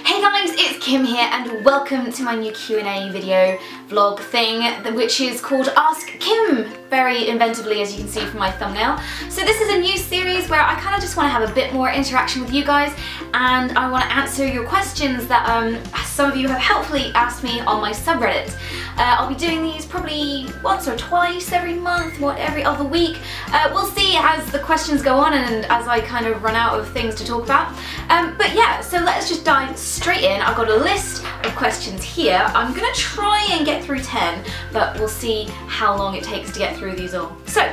Hey guys, it's Kim here and welcome to my new Q&A video vlog thing, which is called Ask Kim, very inventively as you can see from my thumbnail. So this is a new series where I kind of just want to have a bit more interaction with you guys, and I want to answer your questions that some of you have helpfully asked me on my subreddit. I'll be doing these probably once or twice every month, every other week. We'll see as the questions go on and as I kind of run out of things to talk about. But yeah, so let's just dive straight in. I've got a list of questions here. I'm gonna try and get through 10, but we'll see how long it takes to get through these all. So,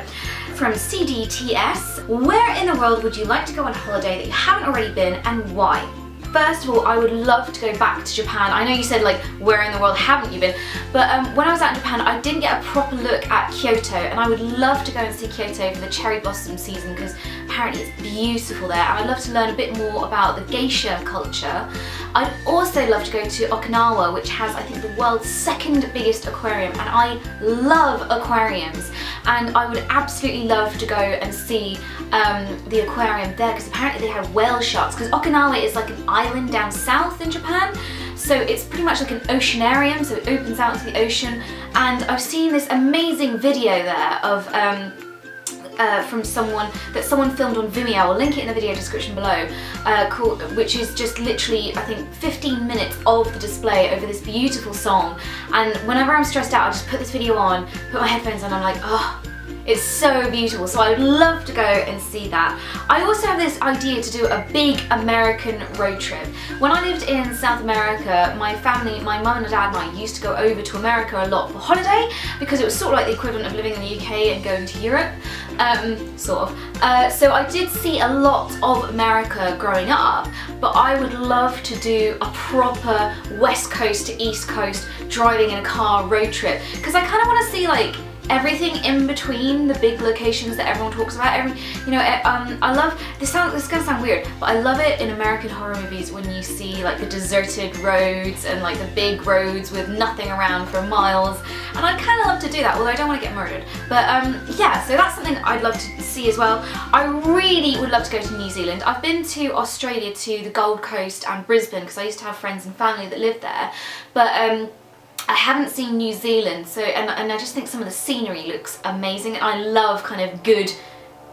from CDTS, where in the world would you like to go on holiday that you haven't already been, and why? First of all, I would love to go back to Japan. I know you said, like, where in the world haven't you been? But when I was out in Japan, I didn't get a proper look at Kyoto, and I would love to go and see Kyoto for the cherry blossom season because apparently it's beautiful there, and I'd love to learn a bit more about the geisha culture. I'd also love to go to Okinawa, which has, I think, the world's second biggest aquarium, and I love aquariums, and I would absolutely love to go and see the aquarium there because apparently they have whale sharks, because Okinawa is like an island down south in Japan, so it's pretty much like an oceanarium, so it opens out to the ocean, and I've seen this amazing video there of from someone filmed on Vimeo. I'll link it in the video description below, which is just literally, I think, 15 minutes of the display over this beautiful song. And whenever I'm stressed out, I just put this video on, put my headphones on, and I'm like, oh, it's so beautiful. So I would love to go and see that. I also have this idea to do a big American road trip. When I lived in South America, my family, my mum and dad and I used to go over to America a lot for holiday because it was sort of like the equivalent of living in the UK and going to Europe, sort of. So I did see a lot of America growing up, but I would love to do a proper West Coast to East Coast driving in a car road trip because I kind of want to see like everything in between the big locations that everyone talks about. I love this. This is gonna sound weird, but I love it in American horror movies when you see like the deserted roads and like the big roads with nothing around for miles. And I'd kind of love to do that, although I don't want to get murdered. But yeah, so that's something I'd love to see as well. I really would love to go to New Zealand. I've been to Australia, to the Gold Coast and Brisbane because I used to have friends and family that lived there. But I haven't seen New Zealand, so and I just think some of the scenery looks amazing. I love kind of good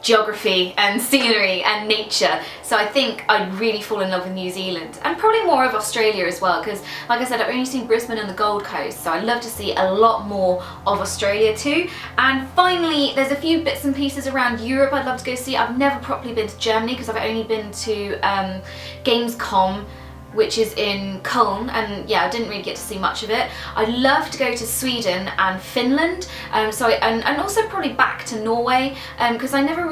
geography and scenery and nature, so I think I'd really fall in love with New Zealand and probably more of Australia as well because, like I said, I've only seen Brisbane and the Gold Coast, so I'd love to see a lot more of Australia too. And finally, there's a few bits and pieces around Europe I'd love to go see. I've never properly been to Germany because I've only been to Gamescom, which is in Cologne, and yeah, I didn't really get to see much of it. I'd love to go to Sweden and Finland, and also probably back to Norway, because I don't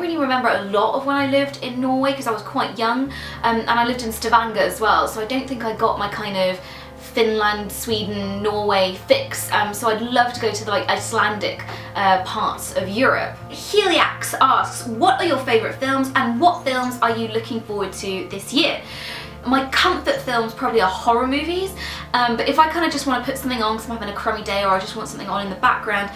really remember a lot of when I lived in Norway because I was quite young, and I lived in Stavanger as well, so I don't think I got my kind of Finland, Sweden, Norway fix, so I'd love to go to the like Icelandic parts of Europe. Heliax asks, what are your favourite films and what films are you looking forward to this year? My comfort films probably are horror movies, but if I kind of just want to put something on because I'm having a crummy day or I just want something on in the background,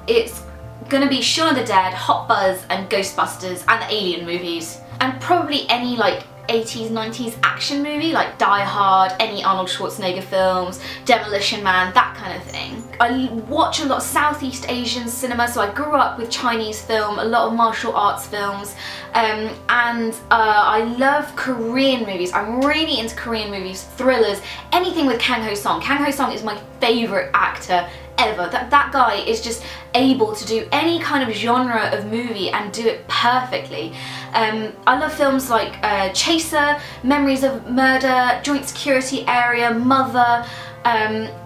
it's gonna be Shaun of the Dead, Hot Buzz and Ghostbusters and the Alien movies, and probably any like 80s, 90s action movie like Die Hard, any Arnold Schwarzenegger films, Demolition Man, that kind of thing. I watch a lot of Southeast Asian cinema, so I grew up with Chinese film, a lot of martial arts films, and I love Korean movies. I'm really into Korean movies, thrillers, anything with Kang Ho Song. Kang Ho Song is my favourite actor ever. That guy is just able to do any kind of genre of movie and do it perfectly. I love films like Chaser, Memories of Murder, Joint Security Area, Mother,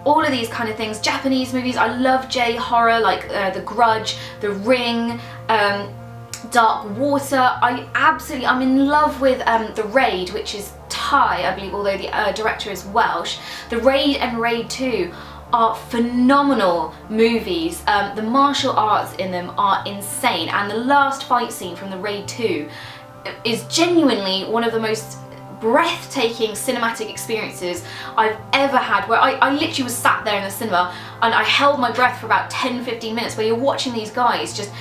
all of these kind of things. Japanese movies, I love J-horror like The Grudge, The Ring, Dark Water. I'm in love with The Raid, which is Thai, I believe, although the director is Welsh. The Raid and Raid 2 are phenomenal movies. The martial arts in them are insane, and the last fight scene from the Raid 2 is genuinely one of the most breathtaking cinematic experiences I've ever had, where I literally was sat there in the cinema and I held my breath for about 10-15 minutes, where you're watching these guys just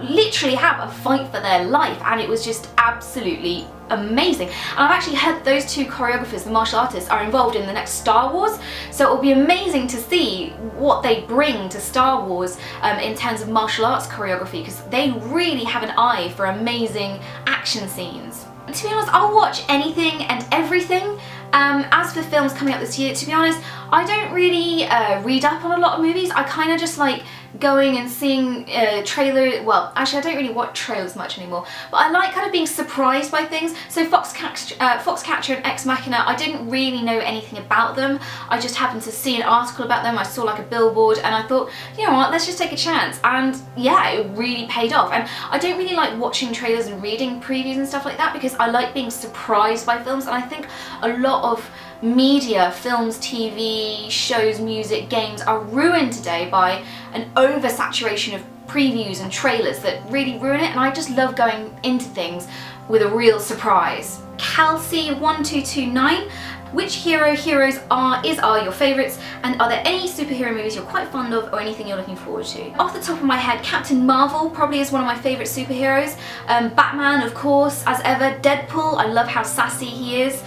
literally have a fight for their life, and it was just absolutely amazing. And I've actually heard those two choreographers, the martial artists, are involved in the next Star Wars, so it will be amazing to see what they bring to Star Wars in terms of martial arts choreography, because they really have an eye for amazing action scenes. To be honest, I'll watch anything and everything. As for films coming up this year, to be honest, I don't really read up on a lot of movies. I kind of just like going and seeing trailers. Well, actually I don't really watch trailers much anymore, but I like kind of being surprised by things. So Foxcatcher and Ex Machina, I didn't really know anything about them. I just happened to see an article about them. I saw like a billboard and I thought, you know what, let's just take a chance. And yeah, it really paid off. And I don't really like watching trailers and reading previews and stuff like that, because I like being surprised by films. And I think a lot of media, films, TV, shows, music, games are ruined today by an oversaturation of previews and trailers that really ruin it, and I just love going into things with a real surprise. Kelsey1229, which heroes are your favourites, and are there any superhero movies you're quite fond of or anything you're looking forward to? Off the top of my head, Captain Marvel probably is one of my favourite superheroes. Batman, of course, as ever. Deadpool, I love how sassy he is.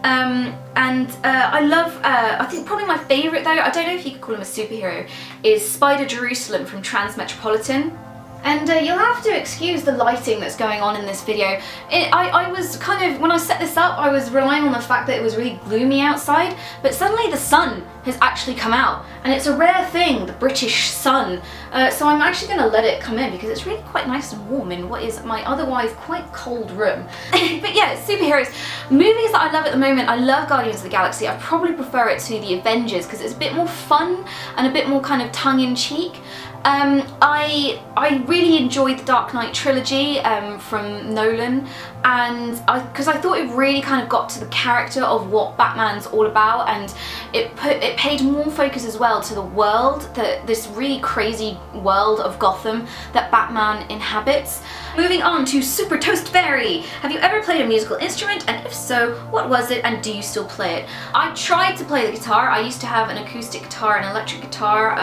I love, I think probably my favourite though, I don't know if you could call him a superhero, is Spider Jerusalem from Transmetropolitan. And you'll have to excuse the lighting that's going on in this video. I was kind of, when I set this up, I was relying on the fact that it was really gloomy outside, but suddenly the sun has actually come out, and it's a rare thing, the British sun. So I'm actually going to let it come in because it's really quite nice and warm in what is my otherwise quite cold room. But yeah, superheroes. Movies that I love at the moment, I love Guardians of the Galaxy. I probably prefer it to the Avengers because it's a bit more fun and a bit more kind of tongue-in-cheek. I really enjoyed the Dark Knight trilogy from Nolan, and because I thought it really kind of got to the character of what Batman's all about, and it paid more focus as well to the world, this really crazy world of Gotham that Batman inhabits. Moving on to Super Toast Fairy. Have you ever played a musical instrument, and if so, what was it, and do you still play it? I tried to play the guitar. I used to have an acoustic guitar and electric guitar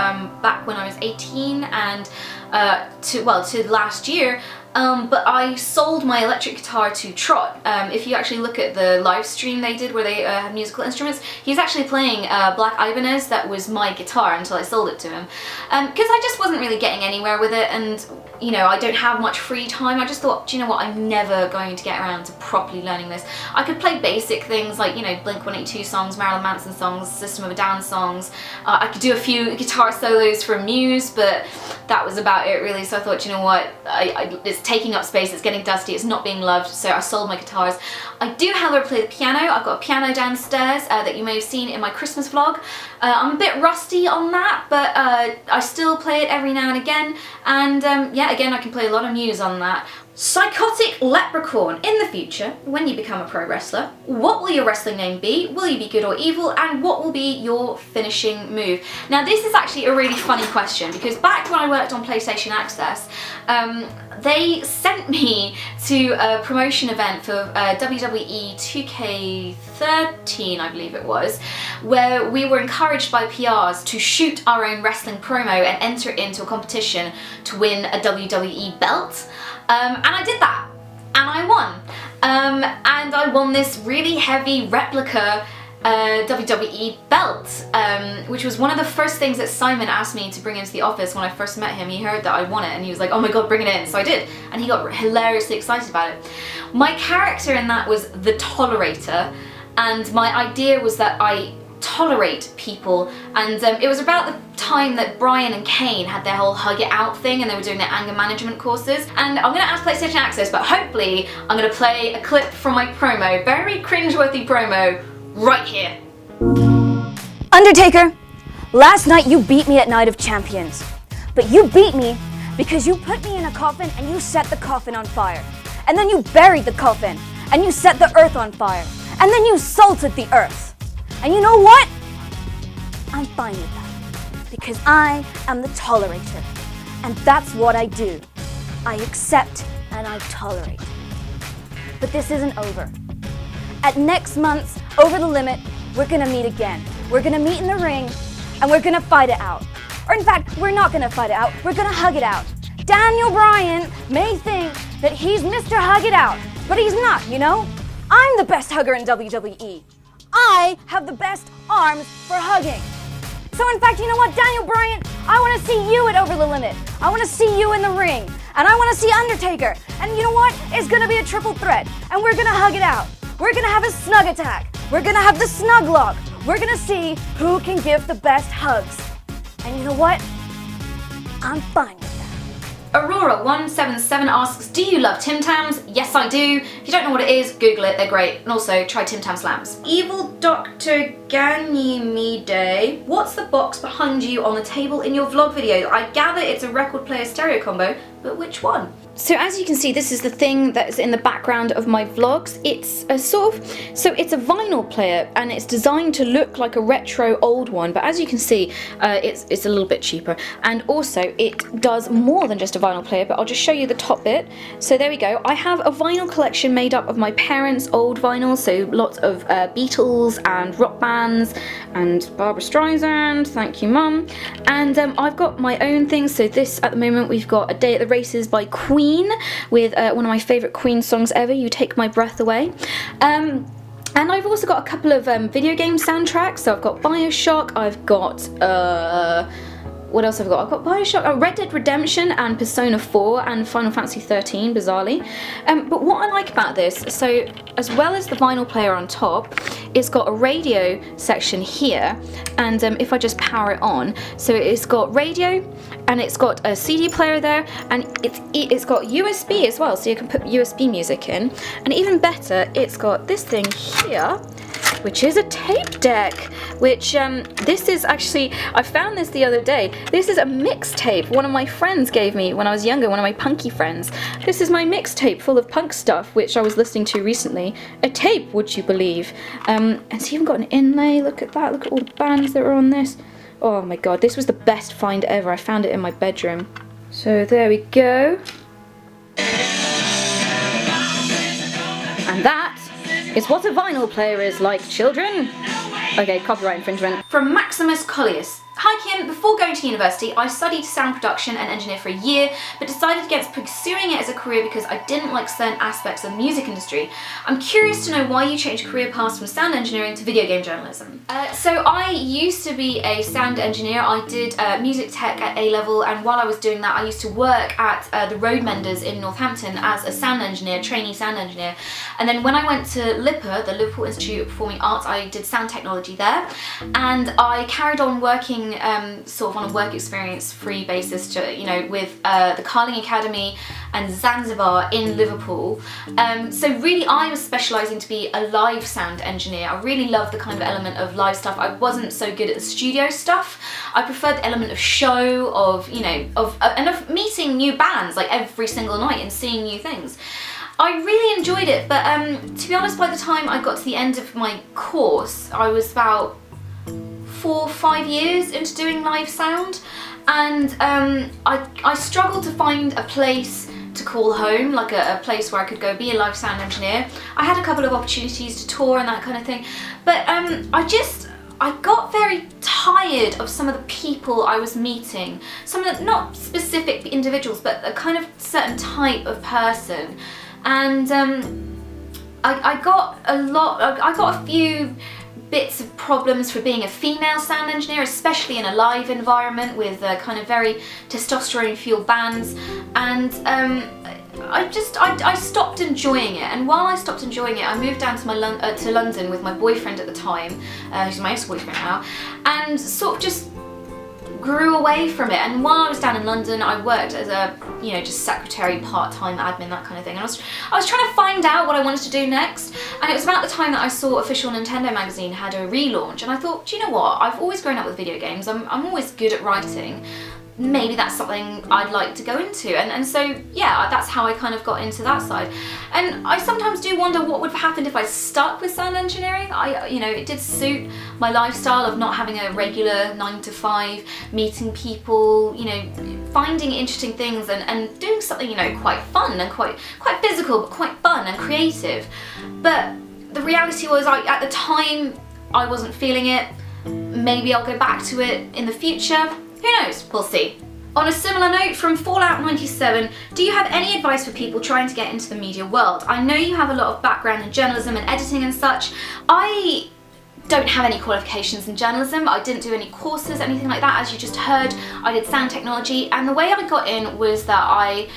back when I was 18 and to last year. But I sold my electric guitar to Trot. If you actually look at the live stream they did where they have musical instruments, he's actually playing Black Ibanez. That was my guitar until I sold it to him. Because I just wasn't really getting anywhere with it, and you know, I don't have much free time. I just thought, do you know what, I'm never going to get around to properly learning this. I could play basic things like, you know, Blink-182 songs, Marilyn Manson songs, System of a Down songs. I could do a few guitar solos from Muse, but that was about it really. So I thought, you know what, it's taking up space, it's getting dusty, it's not being loved, so I sold my guitars. I do, however, play the piano. I've got a piano downstairs that you may have seen in my Christmas vlog. I'm a bit rusty on that, but I still play it every now and again, and yeah, again, I can play a lot of Muse on that. Psychotic Leprechaun. In the future, when you become a pro wrestler, what will your wrestling name be? Will you be good or evil? And what will be your finishing move? Now, this is actually a really funny question, because back when I worked on PlayStation Access, they sent me to a promotion event for WWE 2K13, I believe it was, where we were encouraged by PRs to shoot our own wrestling promo and enter into a competition to win a WWE belt. And I did that, and I won. And I won this really heavy replica WWE belt, which was one of the first things that Simon asked me to bring into the office when I first met him. He heard that I won it and he was like, oh my god, bring it in. So I did, and he got hilariously excited about it. My character in that was the Tolerator, and my idea was that I tolerate people, and it was about the time that Brian and Kane had their whole hug it out thing and they were doing their anger management courses. And I'm going to ask PlayStation Access, but hopefully I'm going to play a clip from my promo, very cringeworthy promo, right here. Undertaker, last night you beat me at Night of Champions, but you beat me because you put me in a coffin and you set the coffin on fire, and then you buried the coffin and you set the earth on fire, and then you salted the earth. And you know what? I'm fine with that, because I am the Tolerator, and that's what I do. I accept and I tolerate. But this isn't over. At next month's Over the Limit, we're gonna meet again. We're gonna meet in the ring, and we're gonna fight it out. Or in fact, we're not gonna fight it out, we're gonna hug it out. Daniel Bryan may think that he's Mr. Hug It Out, but he's not, you know? I'm the best hugger in WWE. I have the best arms for hugging. So in fact, you know what, Daniel Bryan? I want to see you at Over the Limit. I want to see you in the ring. And I want to see Undertaker. And you know what? It's going to be a triple threat. And we're going to hug it out. We're going to have a snug attack. We're going to have the snug lock. We're going to see who can give the best hugs. And you know what? I'm fine with that. Aurora177 asks, do you love Tim Tams? Yes, I do. If you don't know what it is, Google it, they're great. And also, try Tim Tam Slams. Evil Dr. Ganymede, what's the box behind you on the table in your vlog video? I gather it's a record player stereo combo, but which one? So as you can see, this is the thing that is in the background of my vlogs. It's a it's a vinyl player and it's designed to look like a retro old one, but as you can see, it's a little bit cheaper. And also it does more than just a vinyl player, but I'll just show you the top bit. So there we go. I have a vinyl collection made up of my parents' old vinyls, so lots of Beatles and rock bands and Barbra Streisand, thank you Mum. And I've got my own things, so this at the moment we've got A Day at the Races by Queen, with one of my favourite Queen songs ever, You Take My Breath Away. And I've also got a couple of video game soundtracks, so I've got Bioshock, I've got, what else have I got? I've got Bioshock, Red Dead Redemption and Persona 4 and Final Fantasy 13, bizarrely. But what I like about this, so as well as the vinyl player on top, it's got a radio section here, and if I just power it on, so it's got radio, and it's got a CD player there, and it's got USB as well, so you can put USB music in, and even better, it's got this thing here, which is a tape deck, which this is actually, I found this the other day. This is a mixtape one of my friends gave me when I was younger, one of my punky friends. This is my mixtape full of punk stuff, which I was listening to recently. A tape, would you believe? And it's even got an inlay, look at that, look at all the bands that are on this. Oh my god, this was the best find ever. I found it in my bedroom. So there we go. And that is what a vinyl player is like, children. Okay, copyright infringement. From Maximus Collius. Hi Kim, before going to university, I studied sound production and engineer for a year, but decided against pursuing it as a career because I didn't like certain aspects of the music industry. I'm curious to know why you changed career paths from sound engineering to video game journalism. So I used to be a sound engineer. I did music tech at A-level, and while I was doing that, I used to work at the Road Menders in Northampton as a sound engineer, trainee sound engineer. And then when I went to LIPA, the Liverpool Institute of Performing Arts, I did sound technology there, and I carried on working sort of on a work experience free basis to, you know, with the Carling Academy and Zanzibar in Liverpool. So really I was specialising to be a live sound engineer. I really loved the kind of element of live stuff. I wasn't so good at the studio stuff. I preferred the element of show, of, you know, of meeting new bands like every single night and seeing new things. I really enjoyed it, but to be honest, by the time I got to the end of my course, I was about 4 or 5 years into doing live sound, and I struggled to find a place to call home, like a place where I could go be a live sound engineer. I had a couple of opportunities to tour and that kind of thing, but I got very tired of some of the people I was meeting, some of the, not specific individuals, but a kind of certain type of person, and I got a few bits of problems for being a female sound engineer, especially in a live environment with kind of very testosterone fueled bands, and I stopped enjoying it. And while I stopped enjoying it, I moved down to to London with my boyfriend at the time, who's my ex-boyfriend now, and sort of just grew away from it. And while I was down in London, I worked as a, you know, just secretary, part-time admin, that kind of thing. And I was trying to find out what I wanted to do next, and it was about the time that I saw Official Nintendo magazine had a relaunch, and I thought, do you know what, I've always grown up with video games, I'm always good at writing, maybe that's something I'd like to go into. And so yeah, that's how I kind of got into that side. And I sometimes do wonder what would have happened if I stuck with sound engineering. You know, it did suit my lifestyle of not having a regular 9 to 5, meeting people, you know, finding interesting things and doing something, you know, quite fun and quite physical, but quite fun and creative. But the reality was, at the time, I wasn't feeling it. Maybe I'll go back to it in the future. Who knows? We'll see. On a similar note, from Fallout 97, do you have any advice for people trying to get into the media world? I know you have a lot of background in journalism and editing and such. I don't have any qualifications in journalism. I didn't do any courses, anything like that. As you just heard, I did sound technology, and the way I got in was that I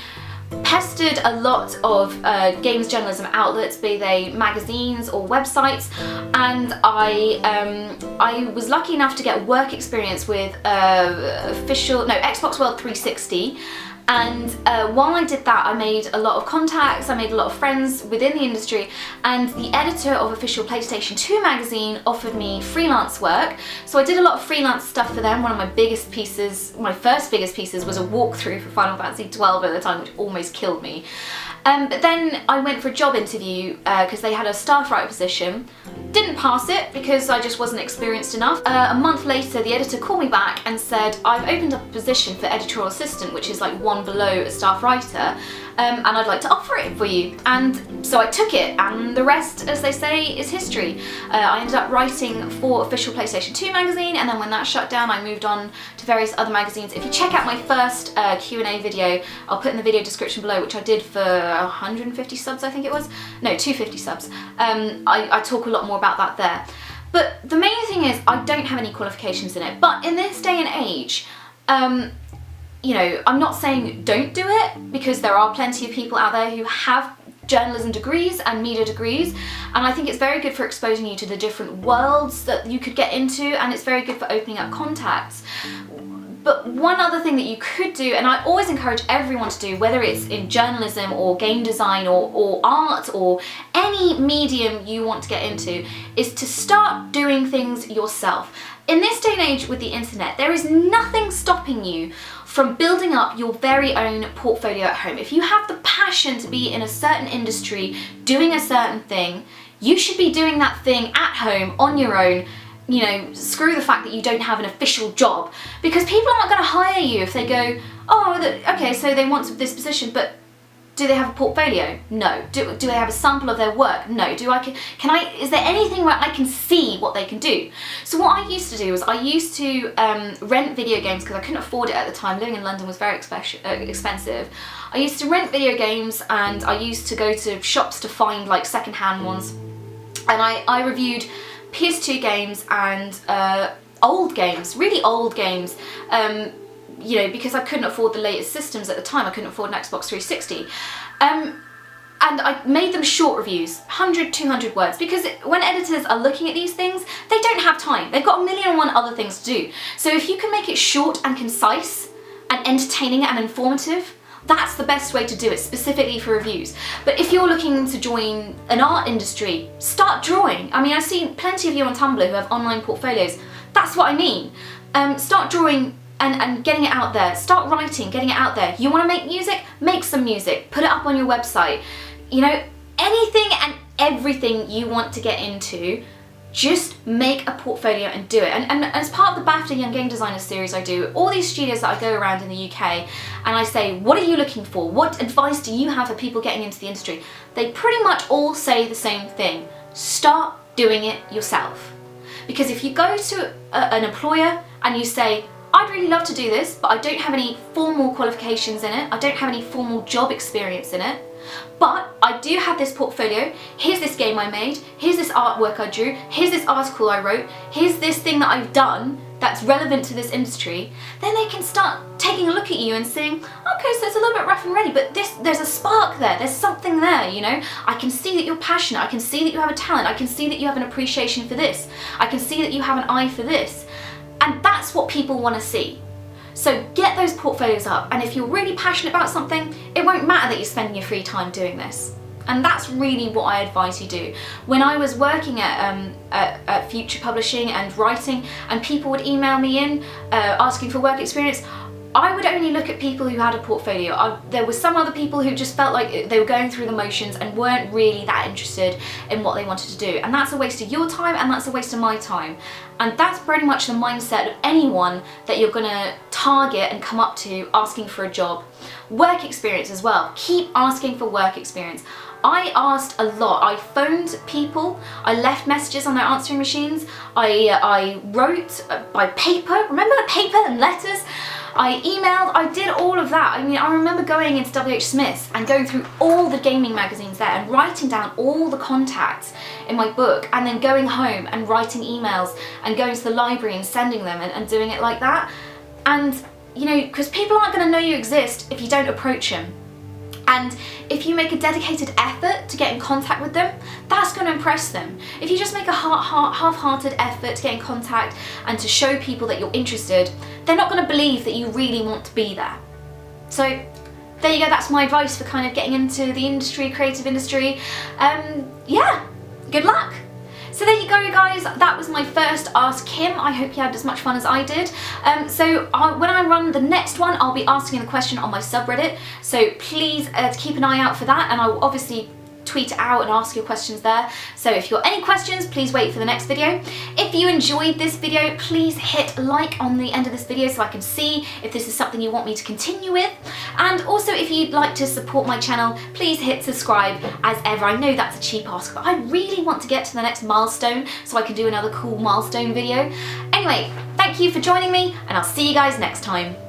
pestered a lot of games journalism outlets, be they magazines or websites, and I was lucky enough to get work experience with Xbox World 360. And while I did that, I made a lot of contacts, I made a lot of friends within the industry, and the editor of official PlayStation 2 magazine offered me freelance work. So I did a lot of freelance stuff for them. One of my biggest pieces, my first biggest pieces, was a walkthrough for Final Fantasy 12 at the time, which almost killed me. But then I went for a job interview because they had a staff writer position. Didn't pass it because I just wasn't experienced enough. A month later, the editor called me back and said, I've opened up a position for editorial assistant, which is like one below a staff writer, and I'd like to offer it for you. And so I took it, and the rest, as they say, is history. I ended up writing for official PlayStation 2 magazine, and then when that shut down, I moved on to various other magazines. If you check out my first Q&A video, I'll put in the video description below, which I did for 150 subs, I think it was. No, 250 subs. I talk a lot more about that there. But the main thing is, I don't have any qualifications in it. But in this day and age, you know, I'm not saying don't do it, because there are plenty of people out there who have journalism degrees and media degrees, and I think it's very good for exposing you to the different worlds that you could get into, and it's very good for opening up contacts. But one other thing that you could do, and I always encourage everyone to do, whether it's in journalism or game design or art or any medium you want to get into, is to start doing things yourself. In this day and age with the internet, there is nothing stopping you from building up your very own portfolio at home. If you have the passion to be in a certain industry, doing a certain thing, you should be doing that thing at home on your own. You know, screw the fact that you don't have an official job, because people aren't going to hire you if they go, oh, okay, so they want this position, but do they have a portfolio? No. Do they have a sample of their work? No. Is there anything where I can see what they can do? So what I used to do was I used to rent video games, because I couldn't afford it at the time. Living in London was very expensive. I used to rent video games, and I used to go to shops to find like second-hand ones, and I reviewed PS2 games and old games, really old games, you know, because I couldn't afford the latest systems at the time. I couldn't afford an Xbox 360. And I made them short reviews, 100, 200 words, because when editors are looking at these things, they don't have time. They've got a million and one other things to do. So if you can make it short and concise and entertaining and informative, that's the best way to do it, specifically for reviews. But if you're looking to join an art industry, start drawing. I mean, I've seen plenty of you on Tumblr who have online portfolios. That's what I mean. Start drawing and getting it out there. Start writing, getting it out there. You want to make music? Make some music. Put it up on your website. You know, anything and everything you want to get into, just make a portfolio and do it. And as part of the BAFTA Young Game Designers series I do, all these studios that I go around in the UK, and I say, what are you looking for? What advice do you have for people getting into the industry? They pretty much all say the same thing. Start doing it yourself. Because if you go to an employer and you say, I'd really love to do this, but I don't have any formal qualifications in it, I don't have any formal job experience in it, but I do have this portfolio, here's this game I made, here's this artwork I drew, here's this article I wrote, here's this thing that I've done that's relevant to this industry, then they can start taking a look at you and saying, okay, so it's a little bit rough and ready, but there's a spark there, there's something there, you know? I can see that you're passionate, I can see that you have a talent, I can see that you have an appreciation for this, I can see that you have an eye for this. And that's what people want to see. So get those portfolios up, and if you're really passionate about something, it won't matter that you're spending your free time doing this. And that's really what I advise you do. When I was working at Future Publishing and writing, and people would email me in asking for work experience, I would only look at people who had a portfolio. There were some other people who just felt like they were going through the motions and weren't really that interested in what they wanted to do. And that's a waste of your time, and that's a waste of my time. And that's pretty much the mindset of anyone that you're gonna target and come up to asking for a job. Work experience as well. Keep asking for work experience. I asked a lot. I phoned people, I left messages on their answering machines, I wrote by paper, remember paper and letters? I emailed, I did all of that. I mean, I remember going into WH Smith's and going through all the gaming magazines there and writing down all the contacts in my book, and then going home and writing emails and going to the library and sending them and doing it like that. And, you know, because people aren't going to know you exist if you don't approach them. And if you make a dedicated effort to get in contact with them, that's going to impress them. If you just make a half-hearted effort to get in contact and to show people that you're interested, they're not going to believe that you really want to be there. So there you go, that's my advice for kind of getting into the industry, creative industry. Yeah, good luck. So there you go, guys, that was my first Ask Kim. I hope you had as much fun as I did. When I run the next one, I'll be asking the question on my subreddit, so please keep an eye out for that, and I will obviously tweet it out and ask your questions there. So if you've got any questions, please wait for the next video. If you enjoyed this video, please hit like on the end of this video so I can see if this is something you want me to continue with. And also, if you'd like to support my channel, please hit subscribe as ever. I know that's a cheap ask, but I really want to get to the next milestone so I can do another cool milestone video. Anyway, thank you for joining me, and I'll see you guys next time.